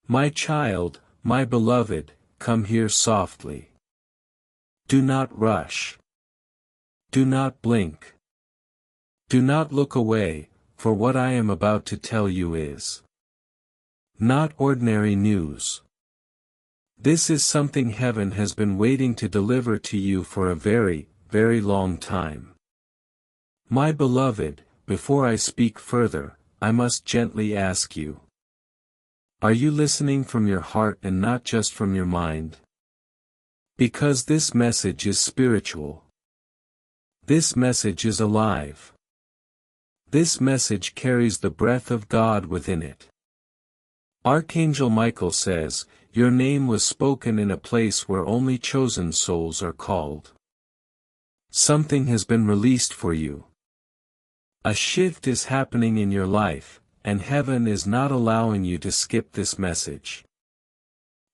My child, my beloved, come here softly. Do not rush. Do not blink. Do not look away, for what I am about to tell you is not ordinary news. This is something heaven has been waiting to deliver to you for a very, very long time. My beloved, before I speak further, I must gently ask you. Are you listening from your heart and not just from your mind? Because this message is spiritual. This message is alive. This message carries the breath of God within it. Archangel Michael says, your name was spoken in a place where only chosen souls are called. Something has been released for you. A shift is happening in your life, and heaven is not allowing you to skip this message.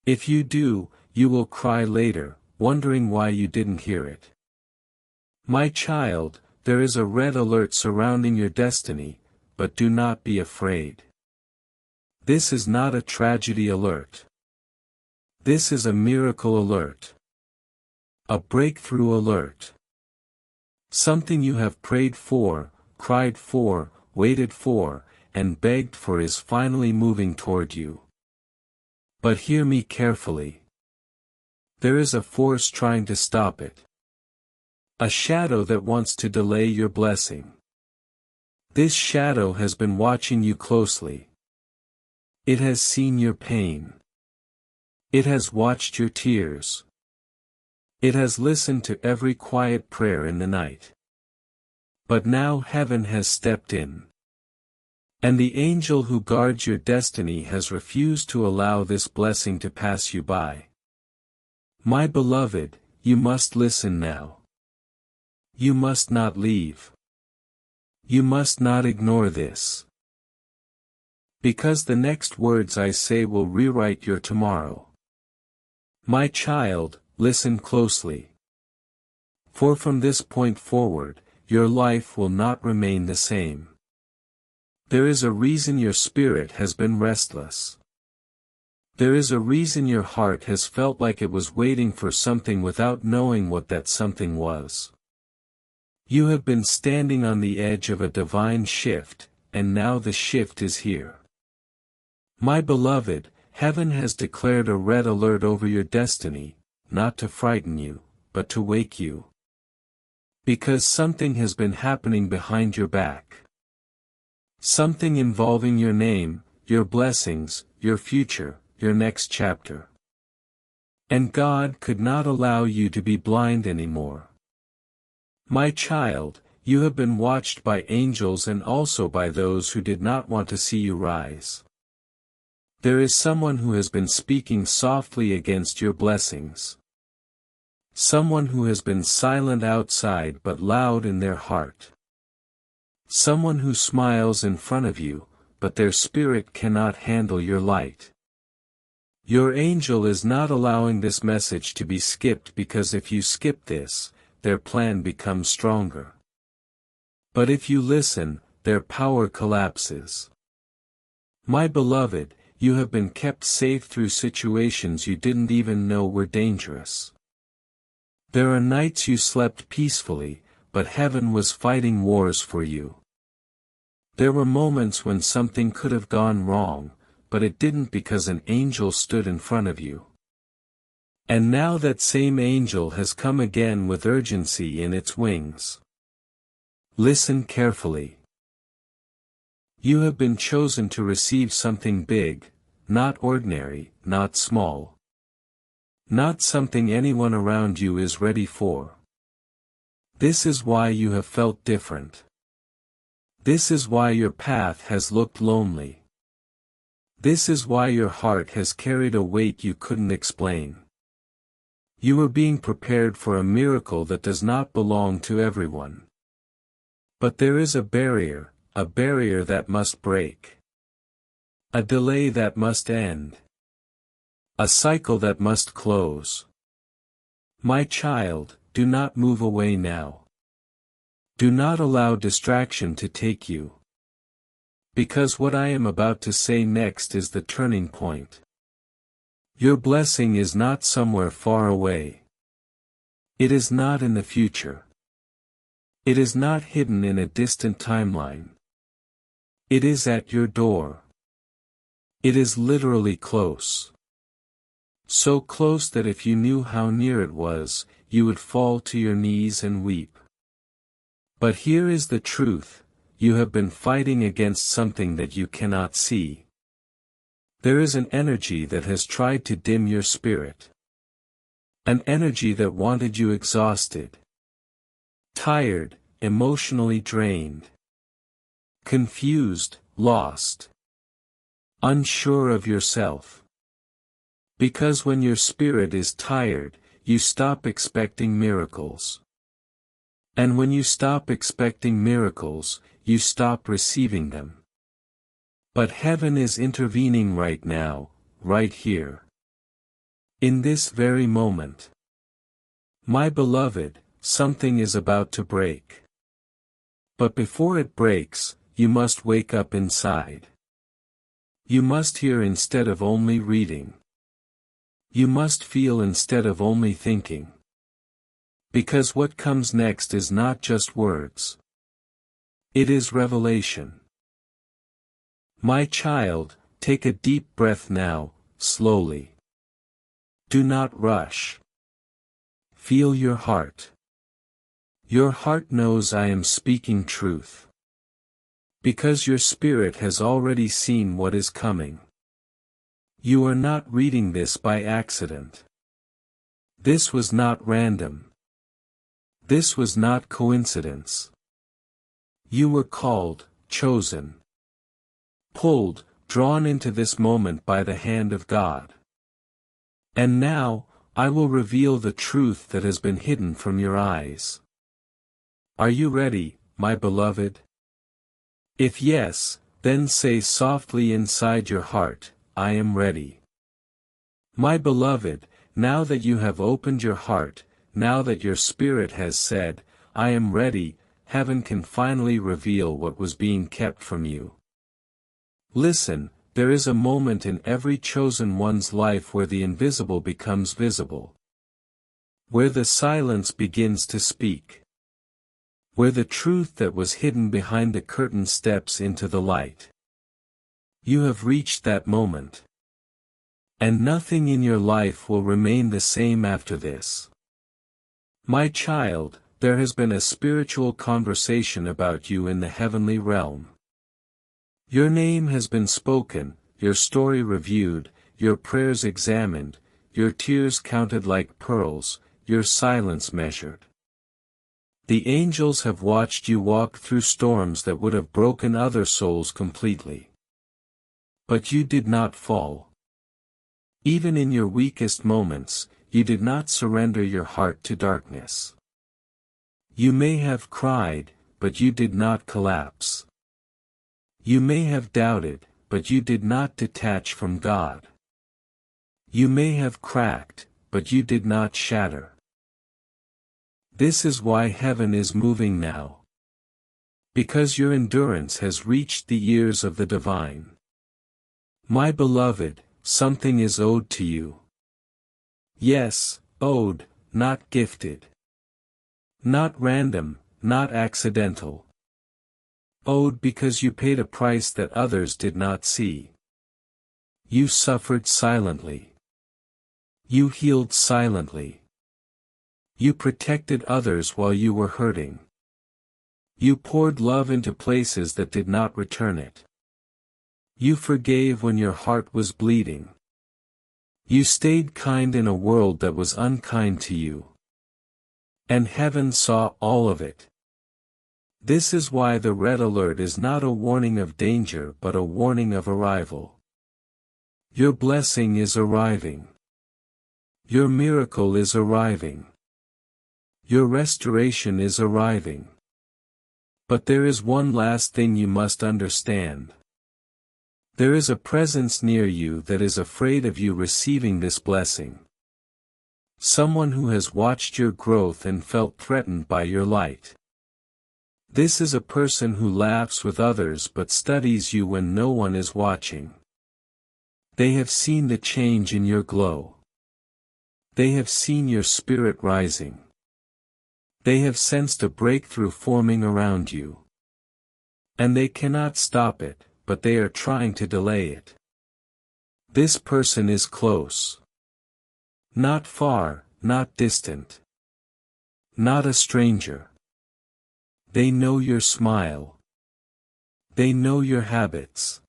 If you do, you will cry later, wondering why you didn't hear it. My child, there is a red alert surrounding your destiny, but do not be afraid. This is not a tragedy alert. This is a miracle alert. A breakthrough alert. Something you have prayed for, cried for, waited for, and begged for is finally moving toward you. But hear me carefully. There is a force trying to stop it. A shadow that wants to delay your blessing. This shadow has been watching you closely. It has seen your pain. It has watched your tears. It has listened to every quiet prayer in the night. But now heaven has stepped in. And the angel who guards your destiny has refused to allow this blessing to pass you by. My beloved, you must listen now. You must not leave. You must not ignore this. Because the next words I say will rewrite your tomorrow. My child, listen closely. For from this point forward, your life will not remain the same. There is a reason your spirit has been restless. There is a reason your heart has felt like it was waiting for something without knowing what that something was. You have been standing on the edge of a divine shift, and now the shift is here. My beloved, heaven has declared a red alert over your destiny, not to frighten you, but to wake you. Because something has been happening behind your back. Something involving your name, your blessings, your future, your next chapter. And God could not allow you to be blind anymore. My child, you have been watched by angels and also by those who did not want to see you rise. There is someone who has been speaking softly against your blessings. Someone who has been silent outside but loud in their heart. Someone who smiles in front of you, but their spirit cannot handle your light. Your angel is not allowing this message to be skipped because if you skip this, their plan becomes stronger. But if you listen, their power collapses. My beloved, you have been kept safe through situations you didn't even know were dangerous. There are nights you slept peacefully, but heaven was fighting wars for you. There were moments when something could have gone wrong, but it didn't because an angel stood in front of you. And now that same angel has come again with urgency in its wings. Listen carefully. You have been chosen to receive something big, not ordinary, not small. Not something anyone around you is ready for. This is why you have felt different. This is why your path has looked lonely. This is why your heart has carried a weight you couldn't explain. You are being prepared for a miracle that does not belong to everyone. But there is a barrier that must break. A delay that must end. A cycle that must close. My child, do not move away now. Do not allow distraction to take you. Because what I am about to say next is the turning point. Your blessing is not somewhere far away. It is not in the future. It is not hidden in a distant timeline. It is at your door. It is literally close. So close that if you knew how near it was, you would fall to your knees and weep. But here is the truth: you have been fighting against something that you cannot see. There is an energy that has tried to dim your spirit. An energy that wanted you exhausted, tired, emotionally drained, confused, lost, unsure of yourself. Because when your spirit is tired, you stop expecting miracles. And when you stop expecting miracles, you stop receiving them. But heaven is intervening right now, right here. In this very moment. My beloved, something is about to break. But before it breaks, you must wake up inside. You must hear instead of only reading. You must feel instead of only thinking. Because what comes next is not just words. It is revelation. My child, take a deep breath now, slowly. Do not rush. Feel your heart. Your heart knows I am speaking truth. Because your spirit has already seen what is coming. You are not reading this by accident. This was not random. This was not coincidence. You were called, chosen, pulled, drawn into this moment by the hand of God. And now, I will reveal the truth that has been hidden from your eyes. Are you ready, my beloved? If yes, then say softly inside your heart, I am ready. My beloved, now that you have opened your heart, now that your spirit has said, I am ready, heaven can finally reveal what was being kept from you. Listen, there is a moment in every chosen one's life where the invisible becomes visible. Where the silence begins to speak. Where the truth that was hidden behind the curtain steps into the light. You have reached that moment. And nothing in your life will remain the same after this. My child, there has been a spiritual conversation about you in the heavenly realm. Your name has been spoken, your story reviewed, your prayers examined, your tears counted like pearls, your silence measured. The angels have watched you walk through storms that would have broken other souls completely. But you did not fall. Even in your weakest moments, you did not surrender your heart to darkness. You may have cried, but you did not collapse. You may have doubted, but you did not detach from God. You may have cracked, but you did not shatter. This is why heaven is moving now. Because your endurance has reached the ears of the divine. My beloved, something is owed to you. Yes, owed, not gifted. Not random, not accidental. Owed because you paid a price that others did not see. You suffered silently. You healed silently. You protected others while you were hurting. You poured love into places that did not return it. You forgave when your heart was bleeding. You stayed kind in a world that was unkind to you. And heaven saw all of it. This is why the red alert is not a warning of danger but a warning of arrival. Your blessing is arriving. Your miracle is arriving. Your restoration is arriving. But there is one last thing you must understand. There is a presence near you that is afraid of you receiving this blessing. Someone who has watched your growth and felt threatened by your light. This is a person who laughs with others but studies you when no one is watching. They have seen the change in your glow. They have seen your spirit rising. They have sensed a breakthrough forming around you. And they cannot stop it, but they are trying to delay it. This person is close. Not far, not distant. Not a stranger. They know your smile. They know your habits.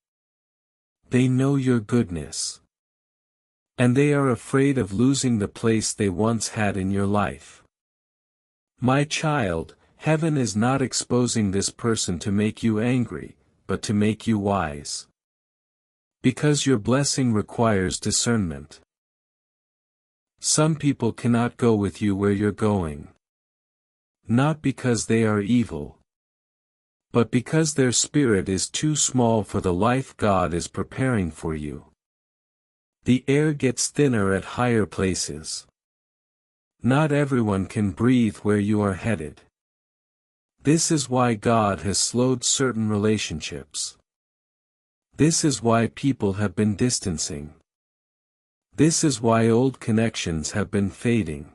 They know your goodness. And they are afraid of losing the place they once had in your life. My child, heaven is not exposing this person to make you angry, but to make you wise. Because your blessing requires discernment. Some people cannot go with you where you're going. Not because they are evil, but because their spirit is too small for the life God is preparing for you. The air gets thinner at higher places. Not everyone can breathe where you are headed. This is why God has slowed certain relationships. This is why people have been distancing. This is why old connections have been fading.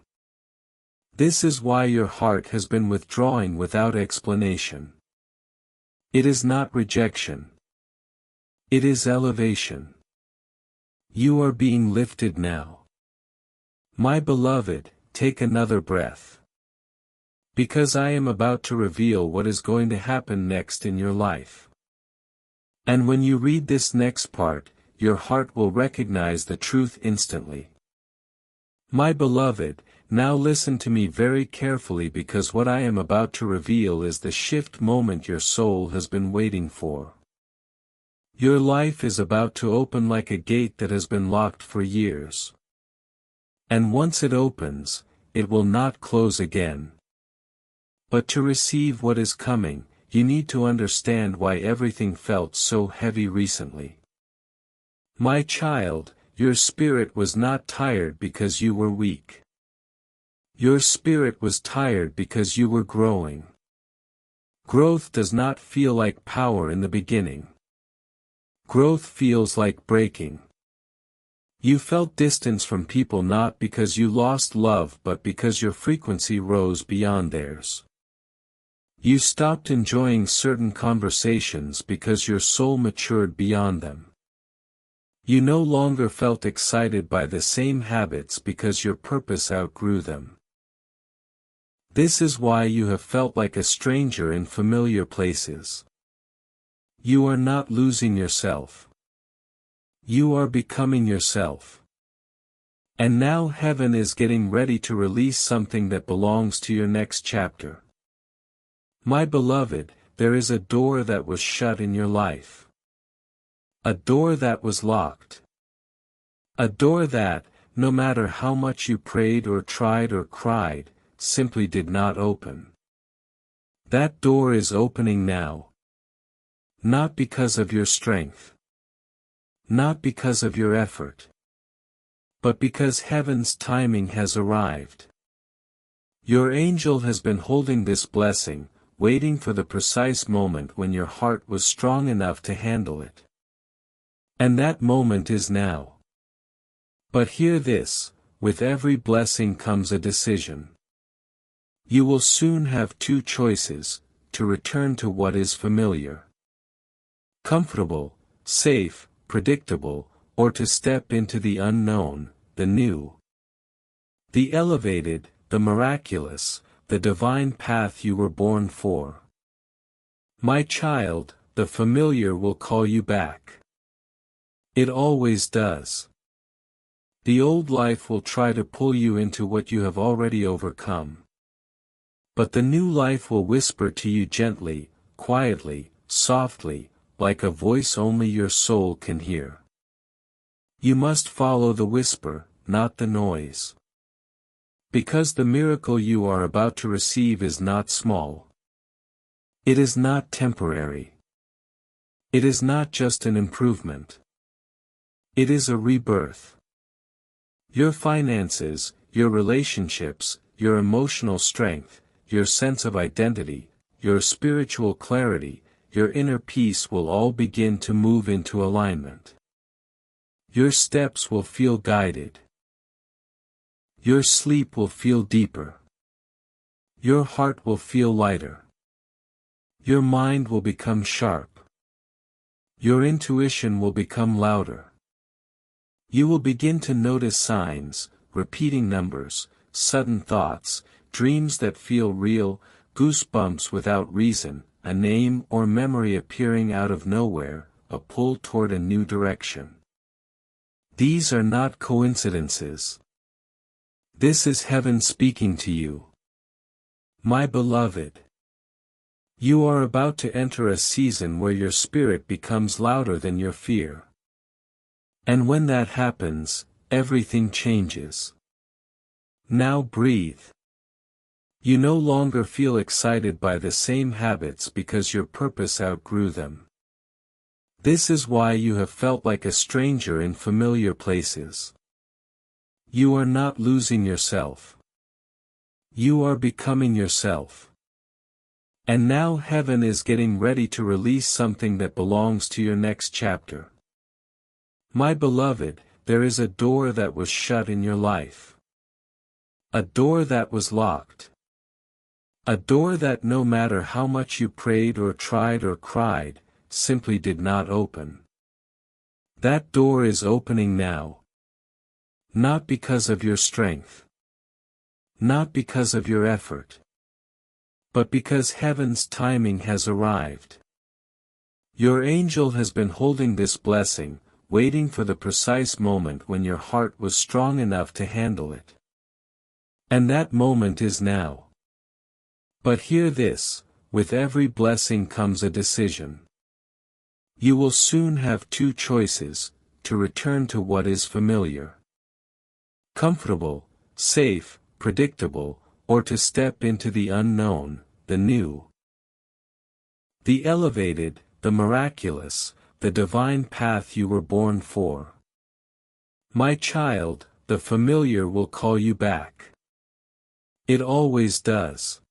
This is why your heart has been withdrawing without explanation. It is not rejection. It is elevation. You are being lifted now. My beloved, take another breath. Because I am about to reveal what is going to happen next in your life. And when you read this next part, your heart will recognize the truth instantly. My beloved, now listen to me very carefully because what I am about to reveal is the shift moment your soul has been waiting for. Your life is about to open like a gate that has been locked for years. And once it opens, it will not close again. But to receive what is coming, you need to understand why everything felt so heavy recently. My child, your spirit was not tired because you were weak. Your spirit was tired because you were growing. Growth does not feel like power in the beginning. Growth feels like breaking. You felt distance from people not because you lost love but because your frequency rose beyond theirs. You stopped enjoying certain conversations because your soul matured beyond them. You no longer felt excited by the same habits because your purpose outgrew them. This is why you have felt like a stranger in familiar places. You are not losing yourself. You are becoming yourself. And now heaven is getting ready to release something that belongs to your next chapter. My beloved, there is a door that was shut in your life. A door that was locked. A door that, no matter how much you prayed or tried or cried, simply did not open. That door is opening now. Not because of your strength. Not because of your effort. But because heaven's timing has arrived. Your angel has been holding this blessing, waiting for the precise moment when your heart was strong enough to handle it. And that moment is now. But hear this, with every blessing comes a decision. You will soon have two choices, to return to what is familiar. Comfortable, safe, predictable, or to step into the unknown, the new. The elevated, the miraculous, the divine path you were born for. My child, the familiar will call you back. It always does. The old life will try to pull you into what you have already overcome. But the new life will whisper to you gently, quietly, softly, like a voice only your soul can hear. You must follow the whisper, not the noise. Because the miracle you are about to receive is not small. It is not temporary. It is not just an improvement. It is a rebirth. Your finances, your relationships, your emotional strength, your sense of identity, your spiritual clarity, your inner peace will all begin to move into alignment. Your steps will feel guided. Your sleep will feel deeper. Your heart will feel lighter. Your mind will become sharp. Your intuition will become louder. You will begin to notice signs, repeating numbers, sudden thoughts, dreams that feel real, goosebumps without reason, a name or memory appearing out of nowhere, a pull toward a new direction. These are not coincidences. This is heaven speaking to you. My beloved, you are about to enter a season where your spirit becomes louder than your fear. And when that happens, everything changes. Now breathe. You no longer feel excited by the same habits because your purpose outgrew them. This is why you have felt like a stranger in familiar places. You are not losing yourself. You are becoming yourself. And now heaven is getting ready to release something that belongs to your next chapter. My beloved, there is a door that was shut in your life. A door that was locked. A door that no matter how much you prayed or tried or cried, simply did not open. That door is opening now. Not because of your strength. Not because of your effort. But because heaven's timing has arrived. Your angel has been holding this blessing, waiting for the precise moment when your heart was strong enough to handle it. And that moment is now. But hear this, with every blessing comes a decision. You will soon have two choices, to return to what is familiar. Comfortable, safe, predictable, or to step into the unknown, the new. The elevated, the miraculous, the divine path you were born for. My child, the familiar will call you back. It always does.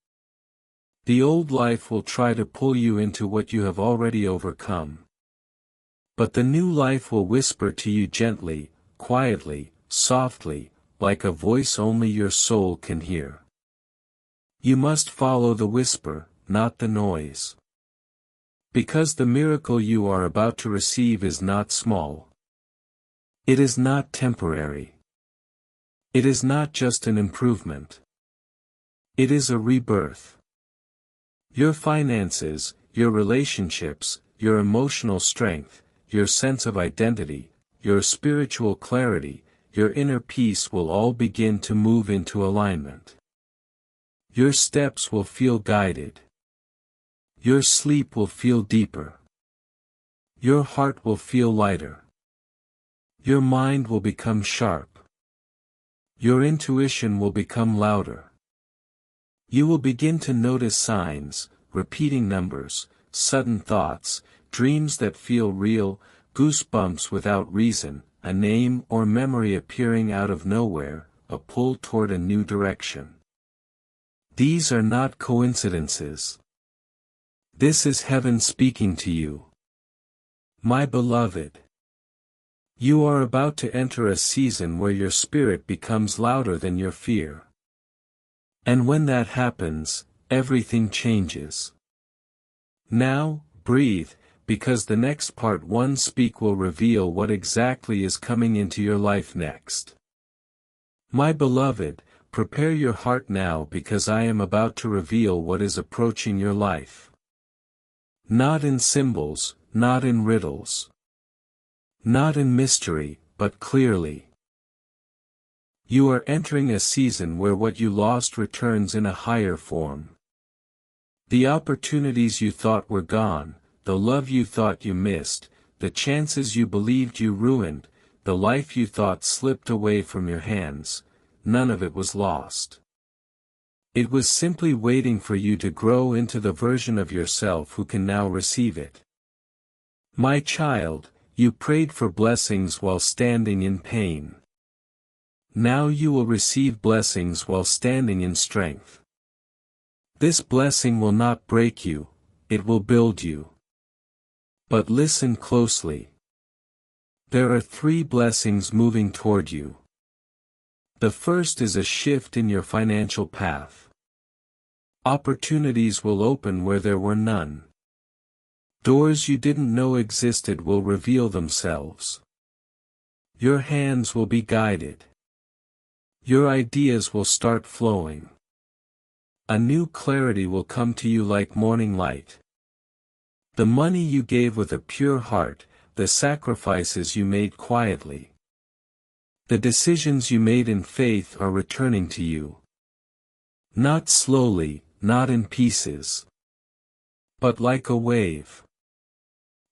The old life will try to pull you into what you have already overcome. But the new life will whisper to you gently, quietly, softly, like a voice only your soul can hear. You must follow the whisper, not the noise. Because the miracle you are about to receive is not small. It is not temporary. It is not just an improvement. It is a rebirth. Your finances, your relationships, your emotional strength, your sense of identity, your spiritual clarity, your inner peace will all begin to move into alignment. Your steps will feel guided. Your sleep will feel deeper. Your heart will feel lighter. Your mind will become sharp. Your intuition will become louder. You will begin to notice signs, repeating numbers, sudden thoughts, dreams that feel real, goosebumps without reason, a name or memory appearing out of nowhere, a pull toward a new direction. These are not coincidences. This is heaven speaking to you. My beloved, you are about to enter a season where your spirit becomes louder than your fear. And when that happens, everything changes. Now, breathe, because the next part 1 speak will reveal what exactly is coming into your life next. My beloved, prepare your heart now because I am about to reveal what is approaching your life. Not in symbols, not in riddles. Not in mystery, but clearly. You are entering a season where what you lost returns in a higher form. The opportunities you thought were gone, the love you thought you missed, the chances you believed you ruined, the life you thought slipped away from your hands, none of it was lost. It was simply waiting for you to grow into the version of yourself who can now receive it. My child, you prayed for blessings while standing in pain. Now you will receive blessings while standing in strength. This blessing will not break you, it will build you. But listen closely. There are 3 blessings moving toward you. The first is a shift in your financial path. Opportunities will open where there were none. Doors you didn't know existed will reveal themselves. Your hands will be guided. Your ideas will start flowing. A new clarity will come to you like morning light. The money you gave with a pure heart, the sacrifices you made quietly, the decisions you made in faith are returning to you. Not slowly, not in pieces, but like a wave.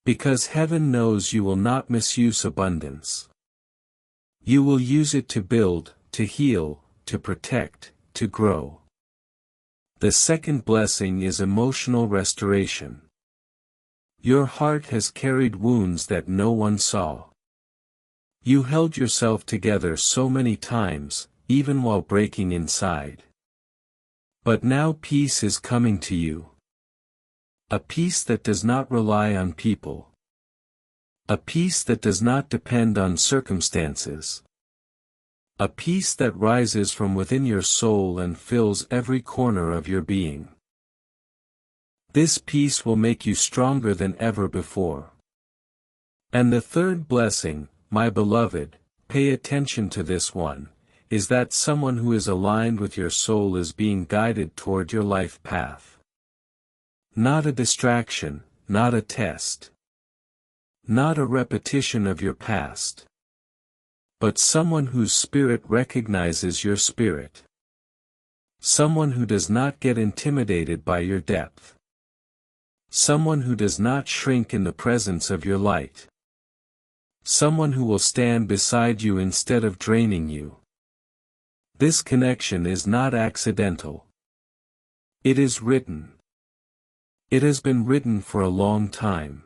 Because heaven knows you will not misuse abundance. You will use it to build, to heal, to protect, to grow. The second blessing is emotional restoration. Your heart has carried wounds that no one saw. You held yourself together so many times, even while breaking inside. But now peace is coming to you. A peace that does not rely on people. A peace that does not depend on circumstances. A peace that rises from within your soul and fills every corner of your being. This peace will make you stronger than ever before. And the third blessing, my beloved, pay attention to this one, is that someone who is aligned with your soul is being guided toward your life path. Not a distraction, not a test. Not a repetition of your past. But someone whose spirit recognizes your spirit. Someone who does not get intimidated by your depth. Someone who does not shrink in the presence of your light. Someone who will stand beside you instead of draining you. This connection is not accidental. It is written. It has been written for a long time.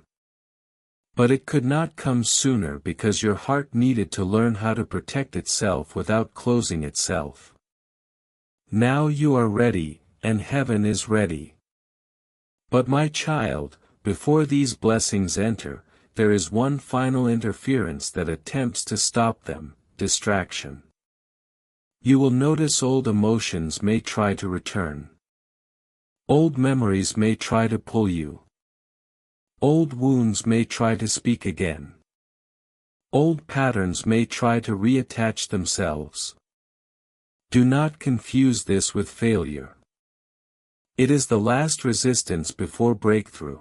But it could not come sooner because your heart needed to learn how to protect itself without closing itself. Now you are ready, and heaven is ready. But my child, before these blessings enter, there is one final interference that attempts to stop them: distraction. You will notice old emotions may try to return. Old memories may try to pull you. Old wounds may try to speak again. Old patterns may try to reattach themselves. Do not confuse this with failure. It is the last resistance before breakthrough.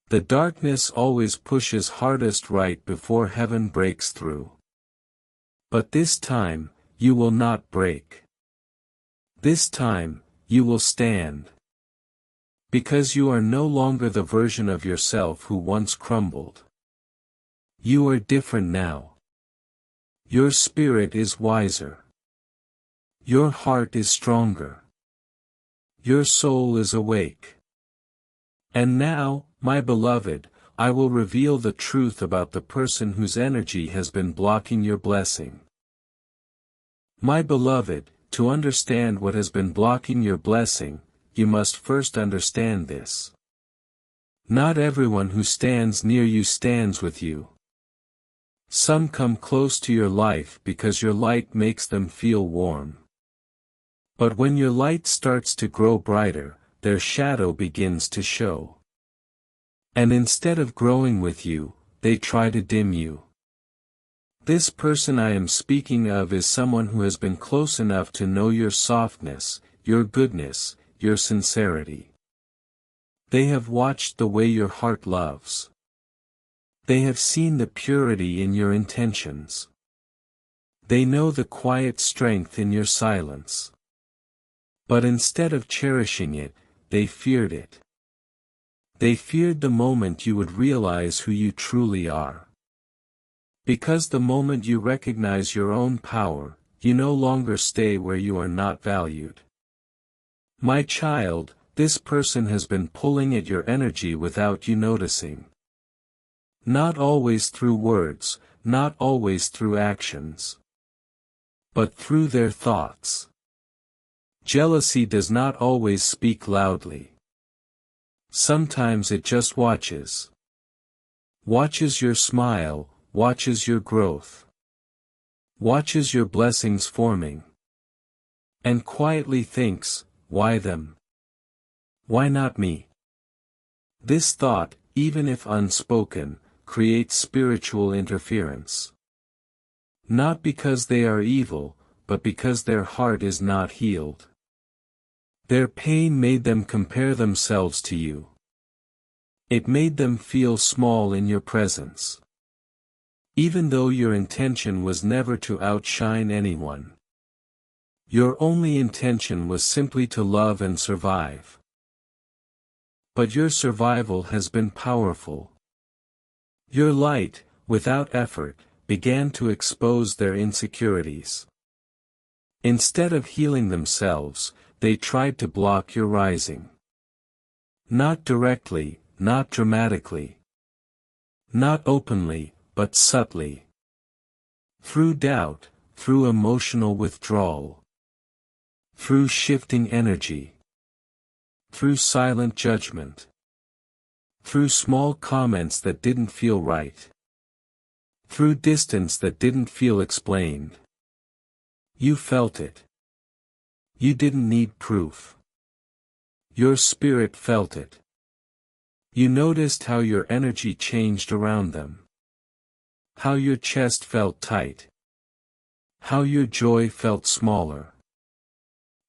The darkness always pushes hardest right before heaven breaks through. But this time, you will not break. This time, you will stand. Because you are no longer the version of yourself who once crumbled. You are different now. Your spirit is wiser. Your heart is stronger. Your soul is awake. And now, my beloved, I will reveal the truth about the person whose energy has been blocking your blessing. My beloved, to understand what has been blocking your blessing, you must first understand this. Not everyone who stands near you stands with you. Some come close to your life because your light makes them feel warm. But when your light starts to grow brighter, their shadow begins to show. And instead of growing with you, they try to dim you. This person I am speaking of is someone who has been close enough to know your softness, your goodness, your sincerity. They have watched the way your heart loves. They have seen the purity in your intentions. They know the quiet strength in your silence. But instead of cherishing it, they feared it. They feared the moment you would realize who you truly are. Because the moment you recognize your own power, you no longer stay where you are not valued. My child, this person has been pulling at your energy without you noticing. Not always through words, not always through actions. But through their thoughts. Jealousy does not always speak loudly. Sometimes it just watches. Watches your smile, watches your growth. Watches your blessings forming. And quietly thinks, why them? Why not me? This thought, even if unspoken, creates spiritual interference. Not because they are evil, but because their heart is not healed. Their pain made them compare themselves to you. It made them feel small in your presence. Even though your intention was never to outshine anyone. Your only intention was simply to love and survive. But your survival has been powerful. Your light, without effort, began to expose their insecurities. Instead of healing themselves, they tried to block your rising. Not directly, not dramatically. Not openly, but subtly. Through doubt, through emotional withdrawal. Through shifting energy. Through silent judgment. Through small comments that didn't feel right. Through distance that didn't feel explained. You felt it. You didn't need proof. Your spirit felt it. You noticed how your energy changed around them. How your chest felt tight. How your joy felt smaller.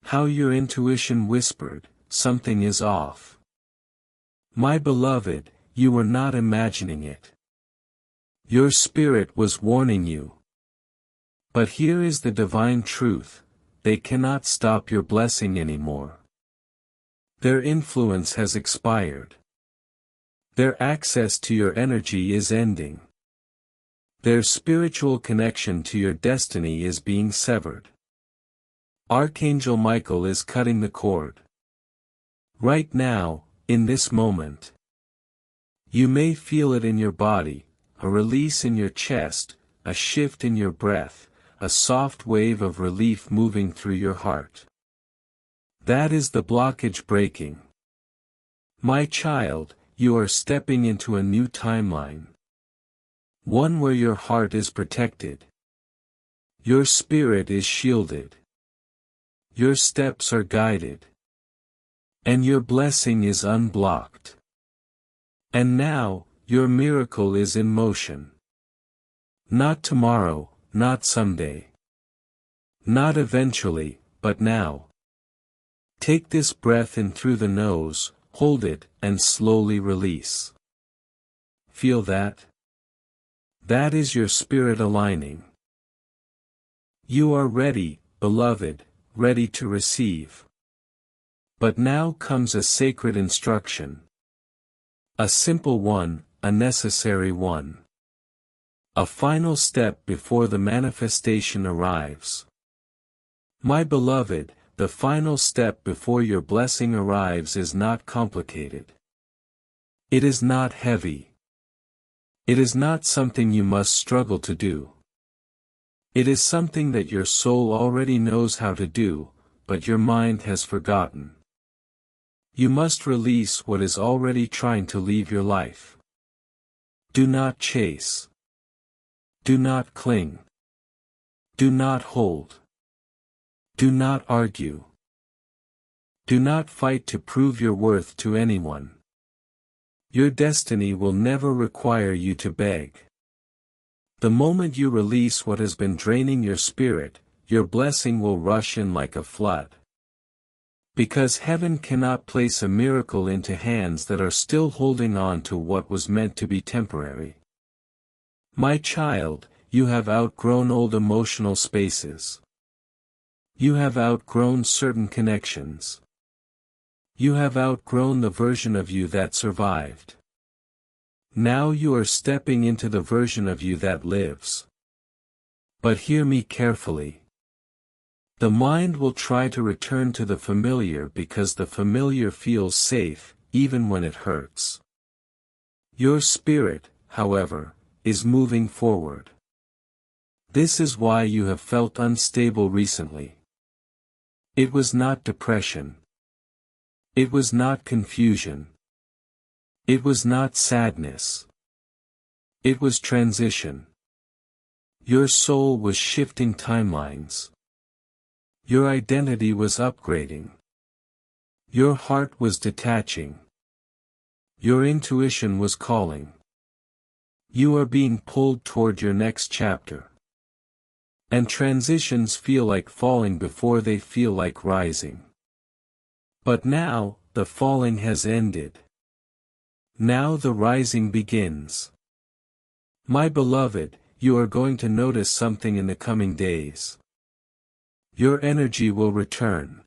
How your intuition whispered, something is off. My beloved, you were not imagining it. Your spirit was warning you. But here is the divine truth, they cannot stop your blessing anymore. Their influence has expired. Their access to your energy is ending. Their spiritual connection to your destiny is being severed. Archangel Michael is cutting the cord. Right now, in this moment. You may feel it in your body, a release in your chest, a shift in your breath, a soft wave of relief moving through your heart. That is the blockage breaking. My child, you are stepping into a new timeline. One where your heart is protected. Your spirit is shielded. Your steps are guided. And your blessing is unblocked. And now, your miracle is in motion. Not tomorrow, not someday. Not eventually, but now. Take this breath in through the nose, hold it, and slowly release. Feel that? That is your spirit aligning. You are ready, beloved, ready to receive. But now comes a sacred instruction. A simple one, a necessary one. A final step before the manifestation arrives. My beloved, the final step before your blessing arrives is not complicated. It is not heavy. It is not something you must struggle to do. It is something that your soul already knows how to do, but your mind has forgotten. You must release what is already trying to leave your life. Do not chase. Do not cling. Do not hold. Do not argue. Do not fight to prove your worth to anyone. Your destiny will never require you to beg. The moment you release what has been draining your spirit, your blessing will rush in like a flood. Because heaven cannot place a miracle into hands that are still holding on to what was meant to be temporary. My child, you have outgrown old emotional spaces. You have outgrown certain connections. You have outgrown the version of you that survived. Now you are stepping into the version of you that lives. But hear me carefully. The mind will try to return to the familiar because the familiar feels safe, even when it hurts. Your spirit, however, is moving forward. This is why you have felt unstable recently. It was not depression. It was not confusion. It was not sadness. It was transition. Your soul was shifting timelines. Your identity was upgrading. Your heart was detaching. Your intuition was calling. You are being pulled toward your next chapter. And transitions feel like falling before they feel like rising. But now, the falling has ended. Now the rising begins. My beloved, you are going to notice something in the coming days. Your energy will return.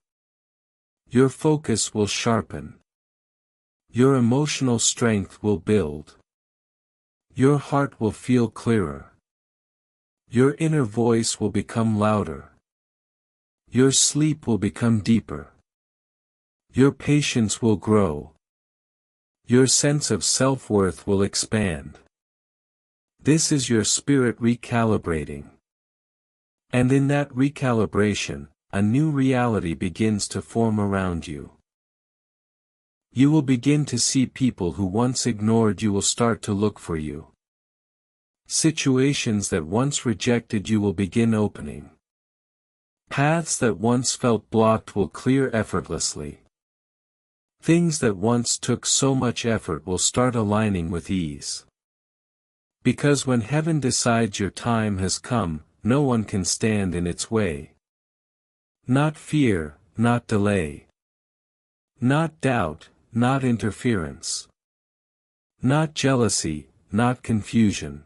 Your focus will sharpen. Your emotional strength will build. Your heart will feel clearer. Your inner voice will become louder. Your sleep will become deeper. Your patience will grow. Your sense of self-worth will expand. This is your spirit recalibrating. And in that recalibration, a new reality begins to form around you. You will begin to see people who once ignored you will start to look for you. Situations that once rejected you will begin opening. Paths that once felt blocked will clear effortlessly. Things that once took so much effort will start aligning with ease. Because when heaven decides your time has come, no one can stand in its way. Not fear, not delay. Not doubt, not interference. Not jealousy, not confusion.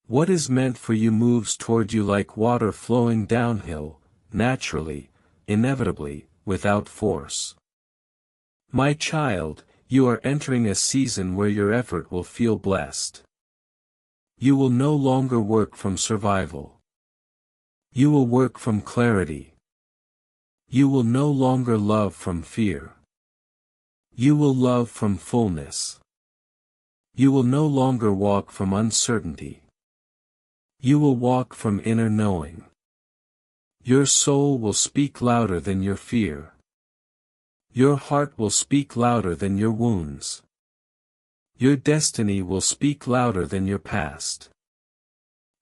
What is meant for you moves toward you like water flowing downhill, naturally, inevitably, without force. My child, you are entering a season where your effort will feel blessed. You will no longer work from survival. You will work from clarity. You will no longer love from fear. You will love from fullness. You will no longer walk from uncertainty. You will walk from inner knowing. Your soul will speak louder than your fear. Your heart will speak louder than your wounds. Your destiny will speak louder than your past.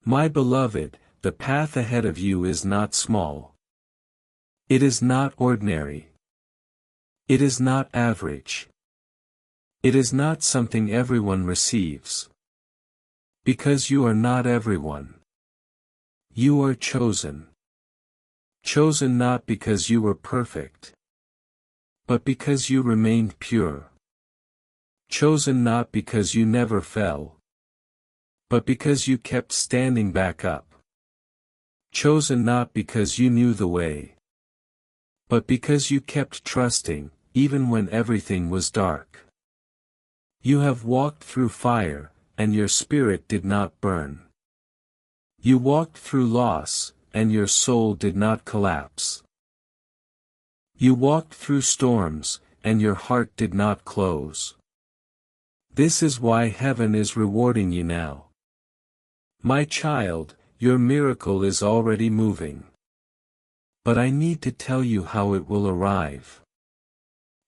My beloved, the path ahead of you is not small. It is not ordinary. It is not average. It is not something everyone receives. Because you are not everyone. You are chosen. Chosen not because you were perfect, but because you remained pure. Chosen not because you never fell, but because you kept standing back up. Chosen not because you knew the way, but because you kept trusting, even when everything was dark. You have walked through fire, and your spirit did not burn. You walked through loss, and your soul did not collapse. You walked through storms, and your heart did not close. This is why heaven is rewarding you now. My child, your miracle is already moving. But I need to tell you how it will arrive.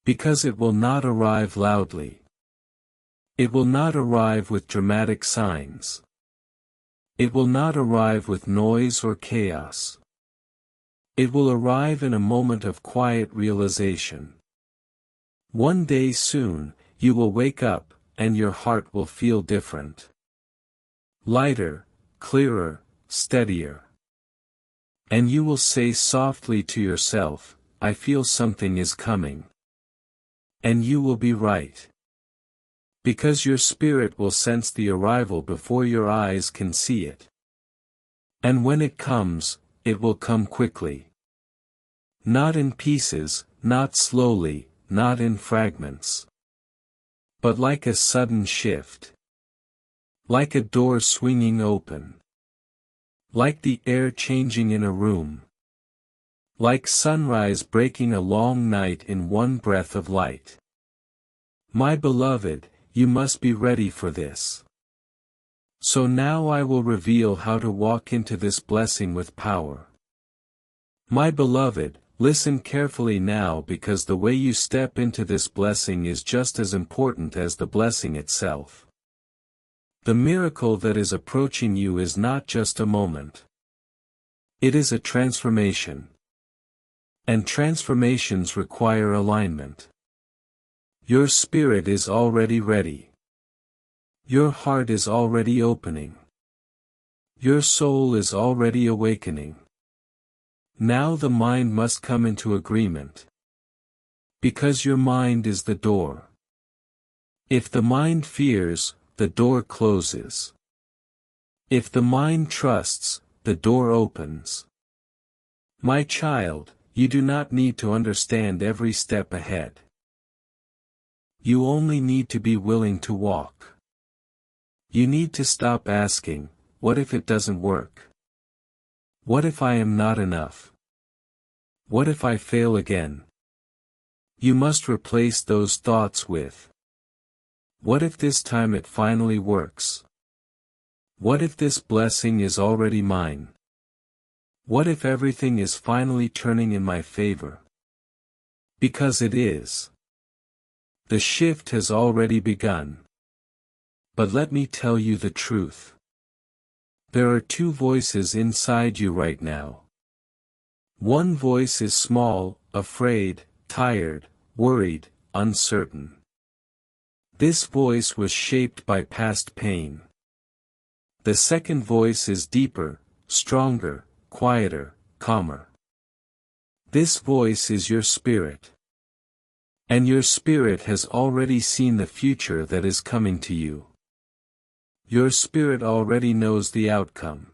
Because it will not arrive loudly. It will not arrive with dramatic signs. It will not arrive with noise or chaos. It will arrive in a moment of quiet realization. One day soon, you will wake up, and your heart will feel different. Lighter, clearer, steadier. And you will say softly to yourself, I feel something is coming. And you will be right. Because your spirit will sense the arrival before your eyes can see it. And when it comes, it will come quickly. Not in pieces, not slowly, not in fragments. But like a sudden shift. Like a door swinging open. Like the air changing in a room. Like sunrise breaking a long night in one breath of light. My beloved, you must be ready for this. So now I will reveal how to walk into this blessing with power. My beloved, listen carefully now because the way you step into this blessing is just as important as the blessing itself. The miracle that is approaching you is not just a moment. It is a transformation. And transformations require alignment. Your spirit is already ready. Your heart is already opening. Your soul is already awakening. Now the mind must come into agreement. Because your mind is the door. If the mind fears, the door closes. If the mind trusts, the door opens. My child, you do not need to understand every step ahead. You only need to be willing to walk. You need to stop asking, what if it doesn't work? What if I am not enough? What if I fail again? You must replace those thoughts with, what if this time it finally works? What if this blessing is already mine? What if everything is finally turning in my favor? Because it is. The shift has already begun. But let me tell you the truth. There are two voices inside you right now. One voice is small, afraid, tired, worried, uncertain. This voice was shaped by past pain. The second voice is deeper, stronger, quieter, calmer. This voice is your spirit. And your spirit has already seen the future that is coming to you. Your spirit already knows the outcome.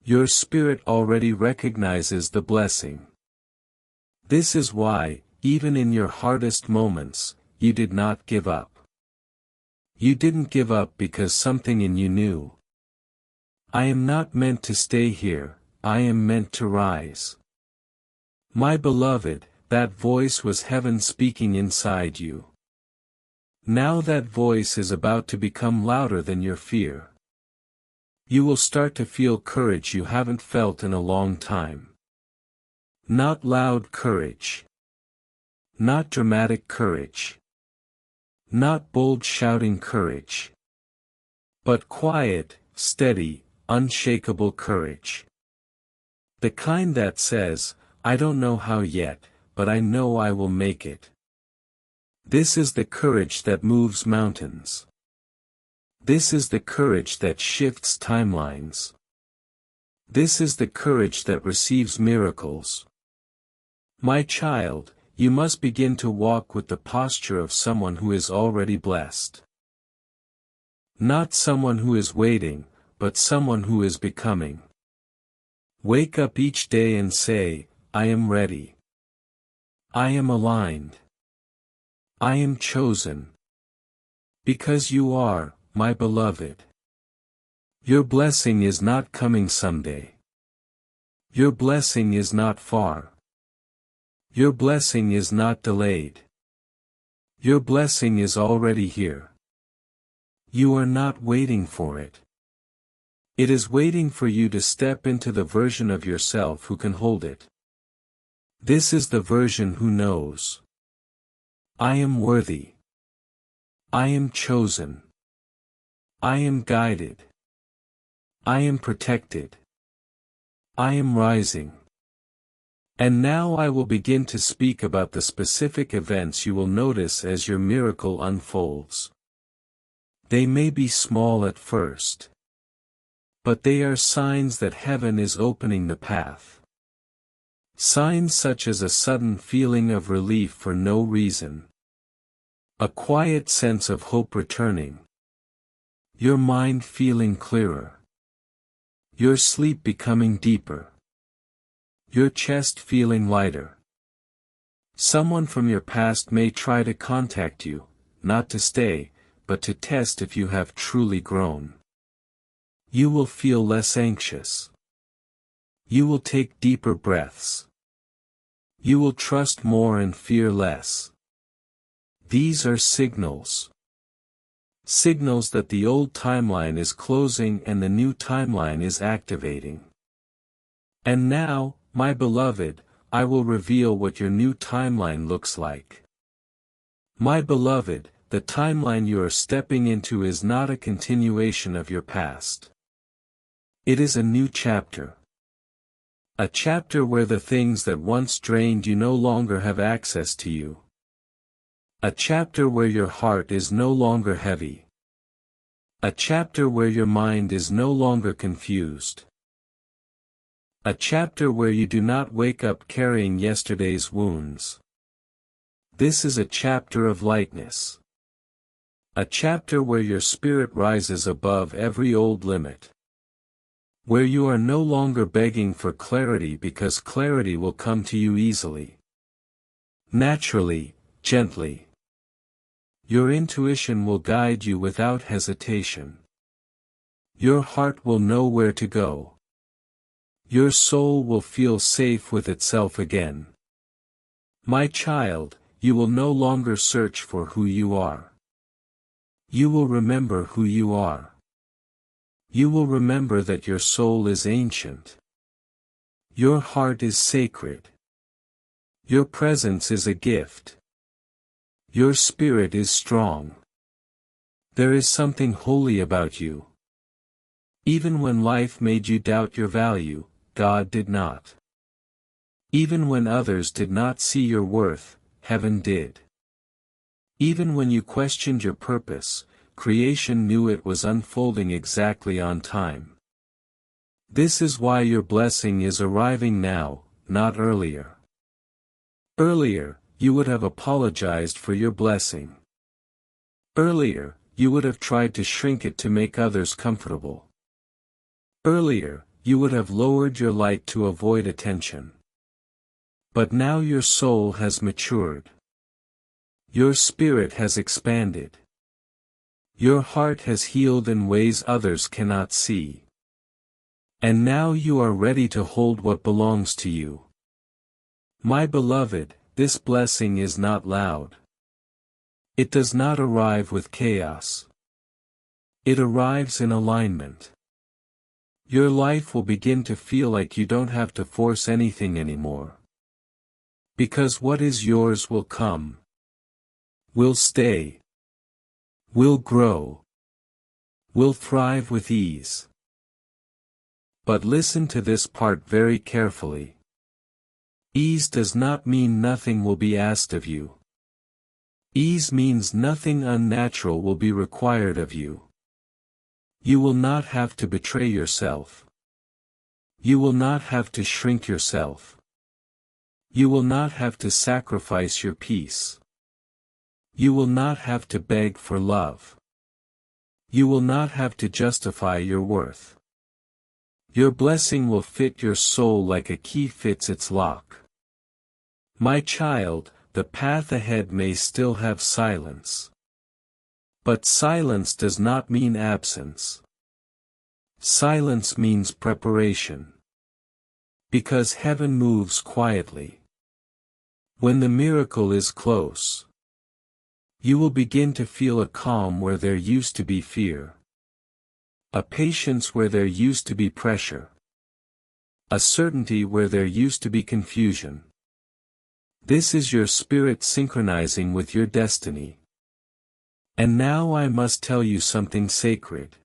Your spirit already recognizes the blessing. This is why, even in your hardest moments, you did not give up. You didn't give up because something in you knew. I am not meant to stay here, I am meant to rise. My beloved, that voice was heaven speaking inside you. Now that voice is about to become louder than your fear. You will start to feel courage you haven't felt in a long time. Not loud courage. Not dramatic courage. Not bold shouting courage. But quiet, steady, unshakable courage. The kind that says, I don't know how yet, but I know I will make it. This is the courage that moves mountains. This is the courage that shifts timelines. This is the courage that receives miracles. My child, you must begin to walk with the posture of someone who is already blessed. Not someone who is waiting, but someone who is becoming. Wake up each day and say, I am ready. I am aligned. I am chosen. Because you are, my beloved. Your blessing is not coming someday. Your blessing is not far. Your blessing is not delayed. Your blessing is already here. You are not waiting for it. It is waiting for you to step into the version of yourself who can hold it. This is the version who knows. I am worthy. I am chosen. I am guided. I am protected. I am rising. And now I will begin to speak about the specific events you will notice as your miracle unfolds. They may be small at first. But they are signs that heaven is opening the path. Signs such as a sudden feeling of relief for no reason. A quiet sense of hope returning. Your mind feeling clearer. Your sleep becoming deeper. Your chest feeling lighter. Someone from your past may try to contact you, not to stay, but to test if you have truly grown. You will feel less anxious. You will take deeper breaths. You will trust more and fear less. These are signals. Signals that the old timeline is closing and the new timeline is activating. And now, my beloved, I will reveal what your new timeline looks like. My beloved, the timeline you are stepping into is not a continuation of your past. It is a new chapter. A chapter where the things that once drained you no longer have access to you. A chapter where your heart is no longer heavy. A chapter where your mind is no longer confused. A chapter where you do not wake up carrying yesterday's wounds. This is a chapter of lightness. A chapter where your spirit rises above every old limit. Where you are no longer begging for clarity because clarity will come to you easily. Naturally, gently. Your intuition will guide you without hesitation. Your heart will know where to go. Your soul will feel safe with itself again. My child, you will no longer search for who you are. You will remember who you are. You will remember that your soul is ancient. Your heart is sacred. Your presence is a gift. Your spirit is strong. There is something holy about you. Even when life made you doubt your value, God did not. Even when others did not see your worth, heaven did. Even when you questioned your purpose, creation knew it was unfolding exactly on time. This is why your blessing is arriving now, not earlier. Earlier, you would have apologized for your blessing. Earlier, you would have tried to shrink it to make others comfortable. Earlier, you would have lowered your light to avoid attention. But now your soul has matured. Your spirit has expanded. Your heart has healed in ways others cannot see. And now you are ready to hold what belongs to you. My beloved, this blessing is not loud. It does not arrive with chaos. It arrives in alignment. Your life will begin to feel like you don't have to force anything anymore. Because what is yours will come. Will stay. Will grow. Will thrive with ease. But listen to this part very carefully. Ease does not mean nothing will be asked of you. Ease means nothing unnatural will be required of you. You will not have to betray yourself. You will not have to shrink yourself. You will not have to sacrifice your peace. You will not have to beg for love. You will not have to justify your worth. Your blessing will fit your soul like a key fits its lock. My child, the path ahead may still have silence. But silence does not mean absence. Silence means preparation. Because heaven moves quietly. When the miracle is close, you will begin to feel a calm where there used to be fear. A patience where there used to be pressure. A certainty where there used to be confusion. This is your spirit synchronizing with your destiny. And now I must tell you something sacred.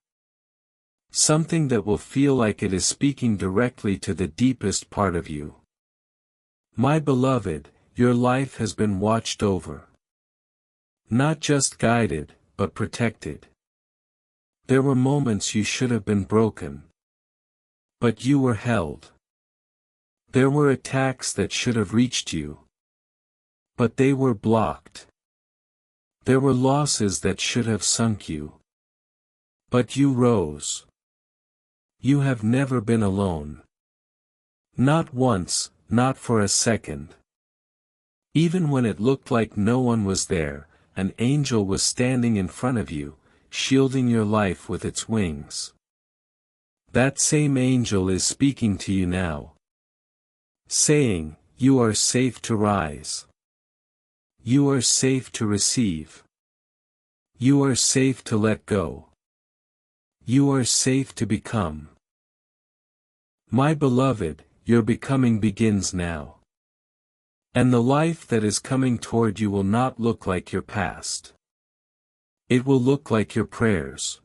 Something that will feel like it is speaking directly to the deepest part of you. My beloved, your life has been watched over. Not just guided, but protected. There were moments you should have been broken. But you were held. There were attacks that should have reached you. But they were blocked. There were losses that should have sunk you. But you rose. You have never been alone. Not once, not for a second. Even when it looked like no one was there, an angel was standing in front of you, shielding your life with its wings. That same angel is speaking to you now. Saying, you are safe to rise. You are safe to receive. You are safe to let go. You are safe to become. My beloved, your becoming begins now. And the life that is coming toward you will not look like your past. It will look like your prayers.